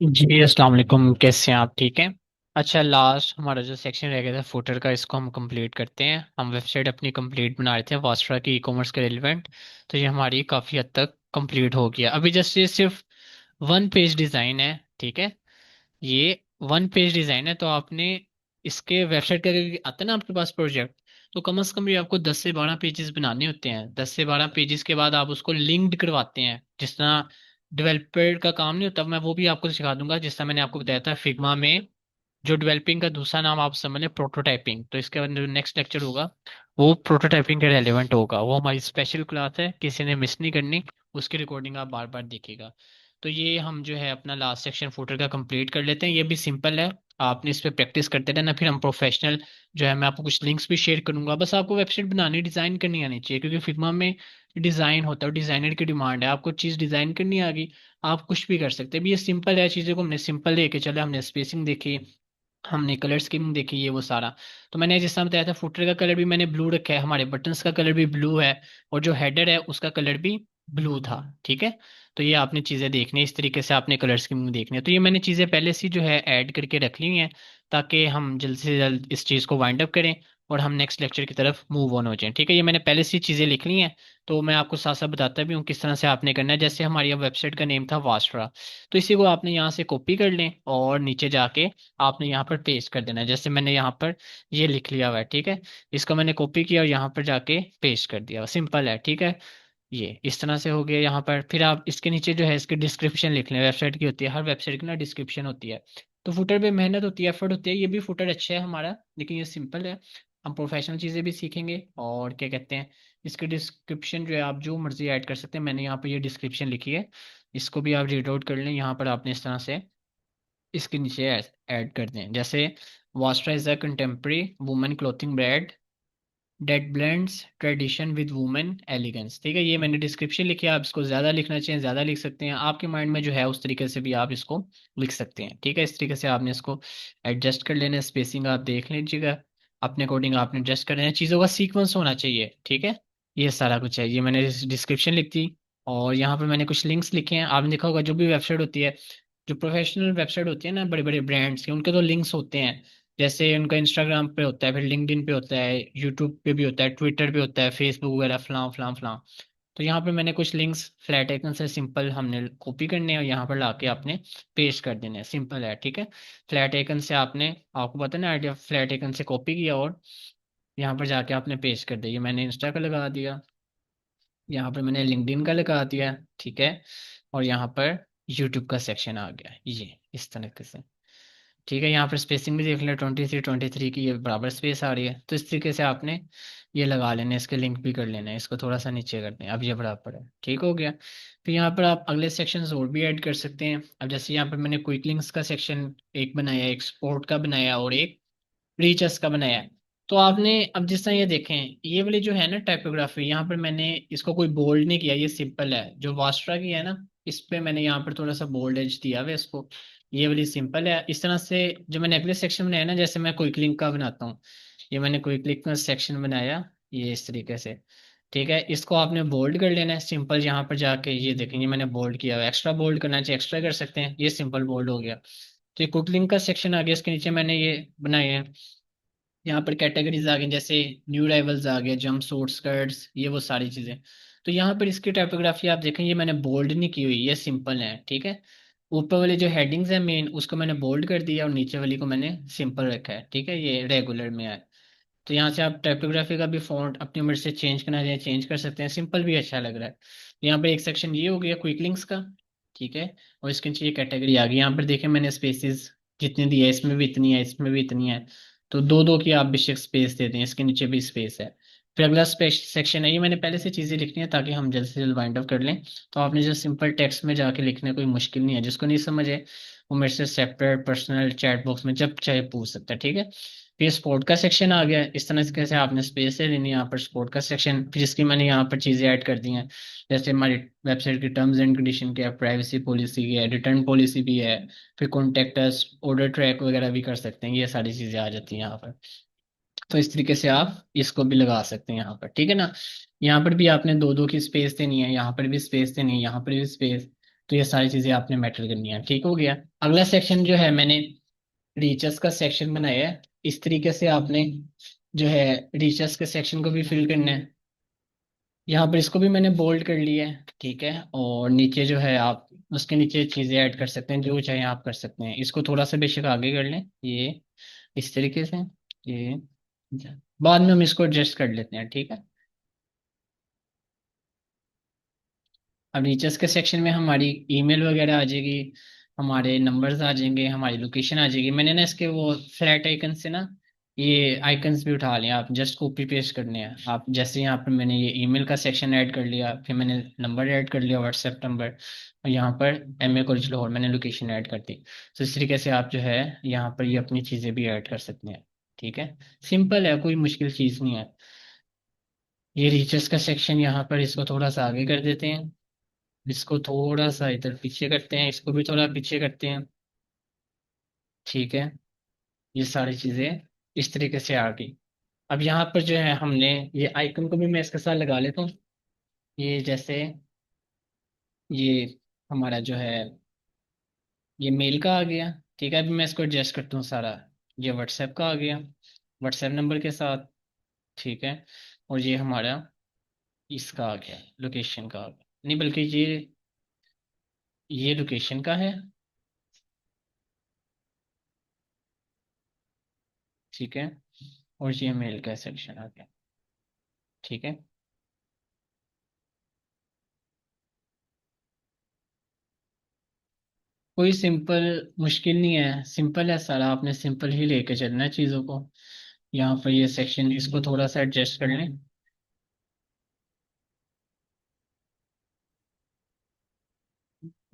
जी अस्सलाम वालेकुम। कैसे हैं आप? ठीक हैं? अच्छा, लास्ट हमारा जो सेक्शन रह गया था फुटर का, इसको हम कंप्लीट करते हैं। हम वेबसाइट अपनी कंप्लीट बना रहे थे वास्ट्रा की, ई कॉमर्स के रिलेवेंट। तो ये हमारी काफ़ी हद तक कंप्लीट हो गया। अभी जस्ट ये सिर्फ वन पेज डिज़ाइन है, ठीक है। ये वन पेज डिज़ाइन है, तो आपने इसके वेबसाइट का अगर आता है ना आपके पास प्रोजेक्ट, तो कम से कम भी आपको 10 से 12 पेजेस बनाने होते हैं। 10 से 12 पेजेस के बाद आप उसको लिंक्ड करवाते हैं। जिस तरह डेवलपर का काम नहीं होता, मैं वो भी आपको सिखा दूंगा। जिस तरह मैंने आपको बताया था फिग्मा में, जो डेवलपिंग का दूसरा नाम आप समझ लें प्रोटोटाइपिंग, तो इसके बाद जो नेक्स्ट लेक्चर होगा वो प्रोटोटाइपिंग के रेलेवेंट होगा। वो हमारी स्पेशल क्लास है, किसी ने मिस नहीं करनी। उसकी रिकॉर्डिंग आप बार बार देखिएगा। तो ये हम जो है अपना लास्ट सेक्शन फुटर का कंप्लीट कर लेते हैं। ये भी सिंपल है, आपने इस पे प्रैक्टिस करते रहना। फिर हम प्रोफेशनल जो है, मैं आपको कुछ लिंक्स भी शेयर करूंगा। बस आपको वेबसाइट बनानी, डिजाइन करनी आनी चाहिए, क्योंकि फिग्मा में डिजाइन होता है, डिजाइनर की डिमांड है। आपको चीज डिजाइन करनी आ गई, आप कुछ भी कर सकते हैं। अभी ये सिंपल है, चीज़ों को हमने सिंपल लेके चले। हमने स्पेसिंग देखी, हमने कलर स्कीम देखी, ये वो सारा। तो मैंने जिस तरह बताया था, फुटर का कलर भी मैंने ब्लू रखा है, हमारे बटन्स का कलर भी ब्लू है, और जो हेडर है उसका कलर भी ब्लू था, ठीक है। तो ये आपने चीज़ें देखनी है, इस तरीके से आपने कलर स्कीम देखनी है। तो ये मैंने चीज़ें पहले से जो है ऐड करके रख ली हैं, ताकि हम जल्द से जल्द इस चीज़ को वाइंड अप करें और हम नेक्स्ट लेक्चर की तरफ मूव ऑन हो जाएं, ठीक है। ये मैंने पहले से चीज़ें लिख ली हैं, तो मैं आपको साथ साथ बताता भी हूँ किस तरह से आपने करना है। जैसे हमारी अब वेबसाइट का नेम था वास्ट्रा, तो इसी को आपने यहाँ से कॉपी कर लें और नीचे जाके आपने यहाँ पर पेस्ट कर देना है। जैसे मैंने यहाँ पर ये लिख लिया हुआ है, ठीक है। इसको मैंने कॉपी किया और यहाँ पर जाके पेस्ट कर दिया, सिंपल है, ठीक है। ये इस तरह से हो गया। यहाँ पर फिर आप इसके नीचे जो है इसकी डिस्क्रिप्शन लिख लें। वेबसाइट की होती है, हर वेबसाइट की ना डिस्क्रिप्शन होती है। तो फुटर पे मेहनत होती है, एफर्ट होती है। ये भी फुटर अच्छा है हमारा, लेकिन ये सिंपल है। हम प्रोफेशनल चीज़ें भी सीखेंगे, और क्या कहते हैं, इसकी डिस्क्रिप्शन जो है आप जो मर्जी ऐड कर सकते हैं। मैंने यहाँ पर ये डिस्क्रिप्शन लिखी है, इसको भी आप रीड आउट कर लें। यहाँ पर आपने इस तरह से इसके नीचे ऐड कर दें। जैसे Vastra is a contemporary women clothing brand that blends tradition with women elegance, ठीक है। ये मैंने डिस्क्रिप्शन लिखी है, आप इसको ज़्यादा लिखना चाहिए, ज़्यादा लिख सकते हैं। आपके माइंड में जो है उस तरीके से भी आप इसको लिख सकते हैं, ठीक है। इस तरीके से आपने इसको एडजस्ट कर लेना है। स्पेसिंग आप देख लीजिएगा, अपने अकॉर्डिंग आपने एडजस्ट कर लेना है। चीज़ों का सीक्वेंस होना चाहिए, ठीक है। ये सारा कुछ है, ये मैंने डिस्क्रिप्शन लिख दी। और यहाँ पर मैंने कुछ लिंक्स लिखे हैं। आपने देखा होगा जो भी वेबसाइट होती है, जो प्रोफेशनल वेबसाइट होती है ना बड़े बड़े ब्रांड्स के, उनके तो लिंक्स होते हैं। जैसे उनका इंस्टाग्राम पे होता है, फिर लिंक्डइन पे होता है, यूट्यूब पे भी होता है, ट्विटर पे होता है, फेसबुक वगैरह, फलां फलां फलां। तो यहाँ पे मैंने कुछ लिंक्स फ्लैट आइकन से सिंपल हमने कॉपी करने हैं और यहाँ पर लाके आपने पेस्ट कर देने हैं, सिंपल है, ठीक है। फ्लैट आइकन से आपने, आपको पता है ना आइडिया, फ्लैट आइकन से कॉपी किया और यहाँ पर जाके आपने पेस्ट कर दिया। ये मैंने इंस्टा का लगा दिया, यहाँ पर मैंने लिंक्डइन का लगा दिया, ठीक है। और यहाँ पर यूट्यूब का सेक्शन आ गया, ये इस तरीके से, ठीक है। यहाँ पर स्पेसिंग भी देख लें, 23 23 की ये बराबर स्पेस आ रही है। तो इस तरीके से आपने ये लगा लेना है, इसके लिंक भी कर लेना है, इसको थोड़ा सा नीचे कर दें, अब ये बराबर है, ठीक हो गया। फिर यहाँ पर आप अगले सेक्शन और भी ऐड कर सकते हैं। अब जैसे यहाँ पर मैंने क्विक लिंक्स का सेक्शन एक बनाया, एक स्पोर्ट का बनाया और एक रीचर्स का बनाया है। तो आपने अब जिस तरह ये देखें, ये वाली जो है ना टाइपोग्राफी, यहाँ पर मैंने इसको कोई बोल्ड नहीं किया, ये सिंपल है। जो वास्ट्रा की है ना, इस पे मैंने यहाँ पर थोड़ा सा बोल्ड एज दिया हुआ है इसको। ये वाली सिंपल है। इस तरह से जो मैंने अगले सेक्शन बनाया ना, जैसे मैं क्विक लिंक का बनाता हूँ, ये मैंने क्विक लिंक का सेक्शन बनाया, ये इस तरीके से, ठीक है। इसको आपने बोल्ड कर लेना है सिंपल। यहाँ पर जाके ये देखेंगे मैंने बोल्ड किया हुआ है, एक्स्ट्रा बोल्ड करना चाहिए एक्स्ट्रा कर सकते हैं, ये सिंपल बोल्ड हो गया। तो ये क्विक लिंक का सेक्शन आ गया, इसके नीचे मैंने ये बनाए हैं। यहाँ पर कैटेगरीज आ गई, जैसे न्यू राइवल्स आ गए, जंप सूट स्कर्ट्स, ये वो सारी चीजें। तो यहाँ पर इसकी टाइपोग्राफी आप देखें, ये मैंने बोल्ड नहीं की हुई, ये सिंपल है, ठीक है। ऊपर वाले जो हेडिंग्स है मेन, उसको मैंने बोल्ड कर दिया और नीचे वाली को मैंने सिंपल रखा है, ठीक है। ये रेगुलर में है। तो यहाँ से आप टाइपोग्राफी का भी फॉन्ट अपनी उम्र से चेंज करना चाहिए, चेंज कर सकते हैं, सिंपल भी अच्छा लग रहा है। यहाँ पर एक सेक्शन ये हो गया क्विक लिंक्स का, ठीक है। और इसके नीचे ये कैटेगरी आ गई। यहाँ पर देखें मैंने स्पेसिस जितनी दी है, इसमें भी इतनी है, इसमें भी इतनी है। तो दो दो की आप बेशक स्पेस दे दें, इसके नीचे भी स्पेस है। फिर अगला स्पेस सेक्शन है, ये मैंने पहले से चीज़ें लिखनी है ताकि हम जल्द से जल्द वाइंड अप कर लें। तो आपने जो सिंपल टेक्स्ट में जाके लिखने कोई मुश्किल नहीं है, जिसको नहीं समझे वो मेरे से सेपरेट पर्सनल चैट बॉक्स में जब चाहे पूछ सकता है, ठीक है। फिर स्पोर्ट का सेक्शन आ गया, इस तरह से कैसे आपने स्पेस है लेनी है यहाँ पर स्पोर्ट का सेक्शन। फिर इसकी मैंने यहाँ पर चीज़ें ऐड कर दी हैं, जैसे हमारी वेबसाइट की टर्म्स एंड कंडीशन की है, प्राइवेसी पॉलिसी की है, रिटर्न पॉलिसी भी है। फिर कॉन्टेक्ट अस, ऑर्डर ट्रैक वगैरह भी कर सकते हैं, ये सारी चीज़ें आ जाती हैं यहाँ पर। तो इस तरीके से आप इसको भी लगा सकते हैं यहाँ पर, ठीक है ना। यहाँ पर भी आपने दो दो की स्पेस देनी है, यहाँ पर भी स्पेस देनी है, यहाँ पर भी स्पेस। तो ये सारी चीजें आपने मैटर करनी है, ठीक हो गया। अगला सेक्शन जो है मैंने रीचर्स का सेक्शन बनाया है। इस तरीके से आपने जो है रीचर्स के सेक्शन को भी फिल करना है। यहाँ पर इसको भी मैंने बोल्ड कर लिया है, ठीक है। और नीचे जो है आप उसके नीचे चीजें ऐड कर सकते हैं, जो चाहे आप कर सकते हैं। इसको थोड़ा सा बेशक आगे कर लें, ये इस तरीके से। ये बाद में हम इसको एडजस्ट कर लेते हैं, ठीक है। अब रीचर्स के सेक्शन में हमारी ईमेल वगैरह आ जाएगी, हमारे नंबर्स आ जाएंगे, हमारी लोकेशन आ जाएगी। मैंने ना इसके वो फ्लैट आइकन से ना ये आइकन्स भी उठा लिया, आप जस्ट कॉपी पेस्ट करने हैं। आप जैसे यहाँ पर मैंने ये ईमेल का सेक्शन ऐड कर लिया, फिर मैंने नंबर ऐड कर लिया, व्हाट्सएप नंबर, और यहाँ पर एम ए कॉलेज लाहौर मैंने लोकेशन ऐड कर दी। तो इस तरीके से आप जो है यहाँ पर ये अपनी चीज़ें भी ऐड कर सकते हैं, ठीक है। सिंपल है, कोई मुश्किल चीज़ नहीं है। ये रीचर्स का सेक्शन यहाँ पर इसको थोड़ा सा आगे कर देते हैं, इसको थोड़ा सा इधर पीछे करते हैं, इसको भी थोड़ा पीछे करते हैं, ठीक है। ये सारी चीजें इस तरीके से आ गई। अब यहाँ पर जो है हमने ये आइकन को भी मैं इसके साथ लगा लेता हूँ। ये जैसे ये हमारा जो है ये मेल का आ गया, ठीक है। अभी मैं इसको एडजस्ट करता हूँ सारा। ये व्हाट्सएप का आ गया, व्हाट्सएप नंबर के साथ, ठीक है। और ये हमारा इसका आ गया, लोकेशन का आ गया, नहीं बल्कि ये लोकेशन का है, ठीक है। और ये मेल का सेक्शन आ गया, ठीक है। कोई सिंपल मुश्किल नहीं है, सिंपल है सारा, आपने सिंपल ही लेके चलना है चीज़ों को। यहाँ पर ये सेक्शन इसको थोड़ा सा एडजस्ट कर लें,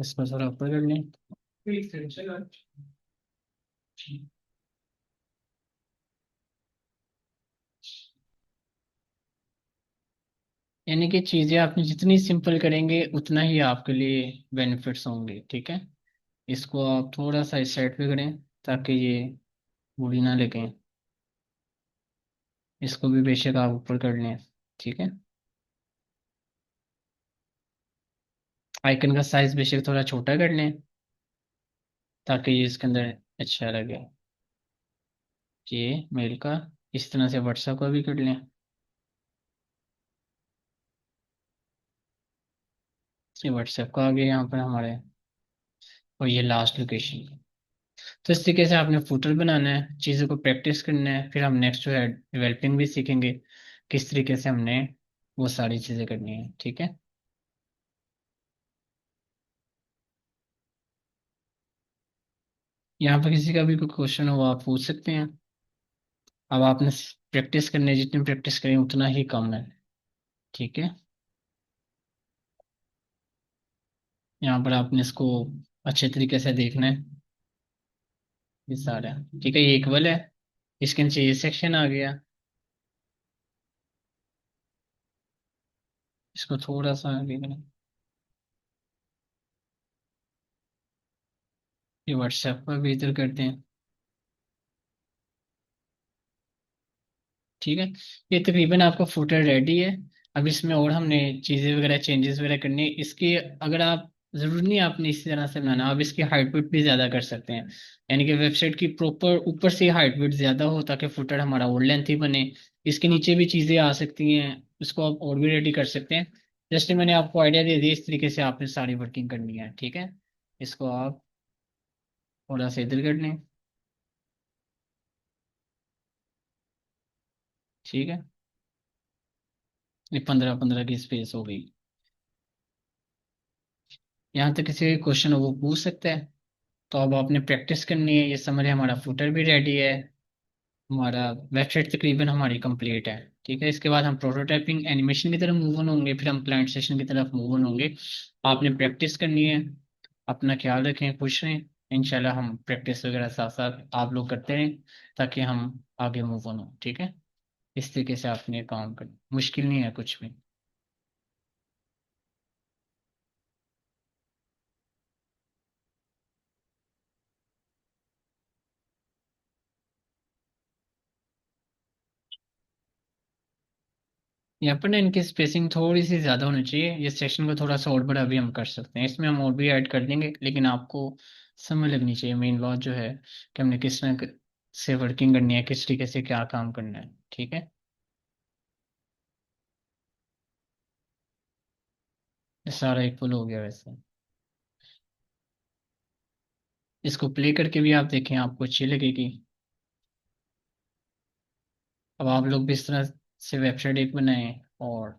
इसको थोड़ा ऊपर कर लें। यानी कि चीज़ें आपने जितनी सिंपल करेंगे उतना ही आपके लिए बेनिफिट्स होंगे, ठीक है। इसको आप थोड़ा सा इस साइड पे करें ताकि ये बुरी ना लगे। इसको भी बेशक आप ऊपर कर लें, ठीक है। आइकन का साइज बेशक थोड़ा छोटा कर लें ताकि ये इसके अंदर अच्छा लगे। ये मेल का इस तरह से व्हाट्सएप का भी कर लें। ये व्हाट्सएप का आ गया यहाँ पर हमारे, और ये लास्ट लोकेशन। तो इस तरीके से आपने फुटर बनाना है, चीज़ों को प्रैक्टिस करना है, फिर हम नेक्स्ट जो है डेवलपिंग भी सीखेंगे, किस तरीके से हमने वो सारी चीज़ें करनी है, ठीक है। यहाँ पर किसी का भी कोई क्वेश्चन हो आप पूछ सकते हैं। अब आपने प्रैक्टिस करनी है, जितनी प्रैक्टिस करें उतना ही कम है, ठीक है। यहाँ पर आपने इसको अच्छे तरीके से देखना है, ये सारा, ठीक है। ये इक्वल है, इसके नीचे ये सेक्शन आ गया, इसको थोड़ा सा आगे करें। ये व्हाट्सएप पर भी इधर करते हैं, ठीक है। ये तकरीबन आपका फुटर रेडी है। अब इसमें और हमने चीज़ें वगैरह चेंजेस वगैरह करनी है इसकी। अगर आप जरूरी नहीं है आपने इसी तरह से बनाना, आप इसकी हाइट विड्थ भी ज़्यादा कर सकते हैं। यानी कि वेबसाइट की प्रॉपर ऊपर से हाइट विड्थ ज़्यादा हो ताकि फुटर हमारा और लेंथ ही बने। इसके नीचे भी चीज़ें आ सकती हैं, उसको आप और भी रेडी कर सकते हैं। जस्ट मैंने आपको आइडिया दे दिया, इस तरीके से आपने सारी वर्किंग करनी है, ठीक है। इसको आप थोड़ा सा इधर कर लें, ठीक है। ये 15-15 की स्पेस हो गई। यहाँ तक किसी क्वेश्चन हो वो पूछ सकते हैं। तो अब आपने प्रैक्टिस करनी है। ये समझ हमारा फुटर भी रेडी है, हमारा वेबसाइट तकरीबन हमारी कंप्लीट है, ठीक है। इसके बाद हम प्रोटोटाइपिंग एनिमेशन की तरफ मूव ऑन होंगे, फिर हम क्लाइंट सेशन की तरफ मूव ऑन होंगे। आपने प्रैक्टिस करनी है, अपना ख्याल रखें, खुश रहें। इंशाल्लाह हम प्रैक्टिस वगैरह साथ साथ आप लोग करते रहें ताकि हम आगे मूव ऑन हो, ठीक है। इस तरीके से आपने काम करना, मुश्किल नहीं है कुछ भी। यहाँ पर ना इनकी स्पेसिंग थोड़ी सी ज़्यादा होनी चाहिए, ये सेक्शन को थोड़ा सा और बड़ा भी हम कर सकते हैं, इसमें हम और भी ऐड कर देंगे, लेकिन आपको समझ लगनी चाहिए मेन बात जो है कि हमने किस तरह से वर्किंग करनी है, किस तरीके से क्या काम करना है। ठीक है, ये सारा इक्वल हो गया वैसे। इसको प्ले करके भी आप देखें, आपको अच्छी लगेगी। अब आप लोग भी इस तरह से वेबसाइट एक बनाएं और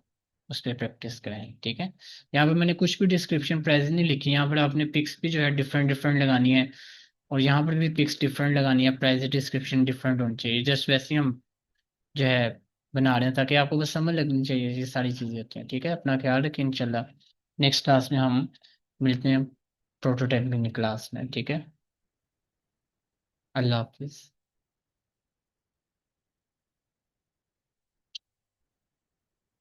उस पर प्रैक्टिस करें। ठीक है, यहाँ पे मैंने कुछ भी डिस्क्रिप्शन प्राइस नहीं लिखी, यहाँ पर आपने पिक्स भी जो है डिफरेंट डिफरेंट लगानी है, और यहाँ पर भी पिक्स डिफरेंट लगानी है, प्राइस डिस्क्रिप्शन डिफरेंट होनी चाहिए, जस्ट वैसे ही हम जो है बना रहे हैं, ताकि आपको बस समझ लगनी चाहिए, ये सारी चीज़ें होती हैं। ठीक है, अपना ख्याल रखें, इंशाल्लाह नेक्स्ट क्लास में हम मिलते हैं प्रोटोटाइपिंग क्लास में। ठीक है, अल्लाह हाफिज़।